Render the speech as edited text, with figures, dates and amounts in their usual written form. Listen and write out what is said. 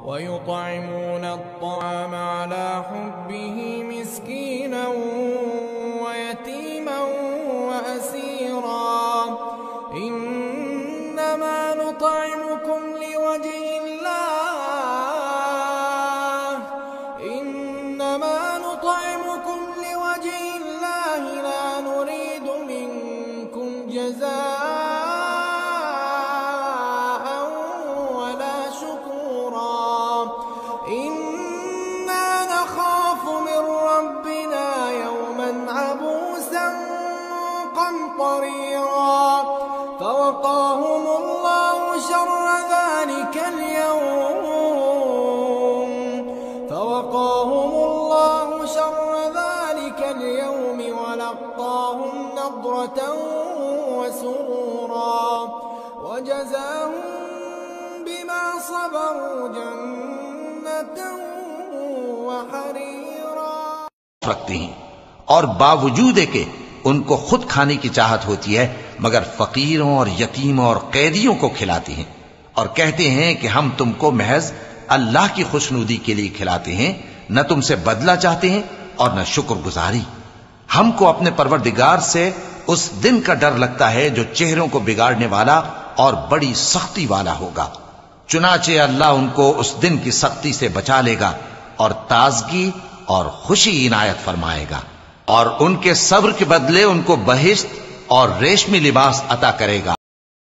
वयुतइमून अत्ताम अला हुब्बिही मिस्कीनन वयतीमन वअसीरा इन्नमा नुतइमुकुम लिवजहिल्लाह ला नुरीदु मिनकुम जज़ाअन वला शुकूरा इन्ना नखाफु मिन रब्बिना यौमन अबूसन क़मतरीरा फवक़ाहुमुल्लाहु शर्र ذلك اليوم ولقاهم نضرة وسرورا وجزاهم بما صبروا جنة وحريرا रखते हैं और बावजूद के उनको खुद खाने की चाहत होती है मगर फकीरों और यतीमों और कैदियों को खिलाते हैं और कहते हैं कि हम तुमको महज अल्लाह की खुशनुदी के लिए खिलाते हैं, न तुमसे बदला चाहते हैं और न शुक्रगुजारी। हमको अपने परवरदिगार से उस दिन का डर लगता है जो चेहरों को बिगाड़ने वाला और बड़ी सख्ती वाला होगा। चुनाचे अल्लाह उनको उस दिन की सख्ती से बचा लेगा और ताजगी और खुशी इनायत फरमाएगा और उनके सब्र के बदले उनको बहिश्त और रेशमी लिबास अता करेगा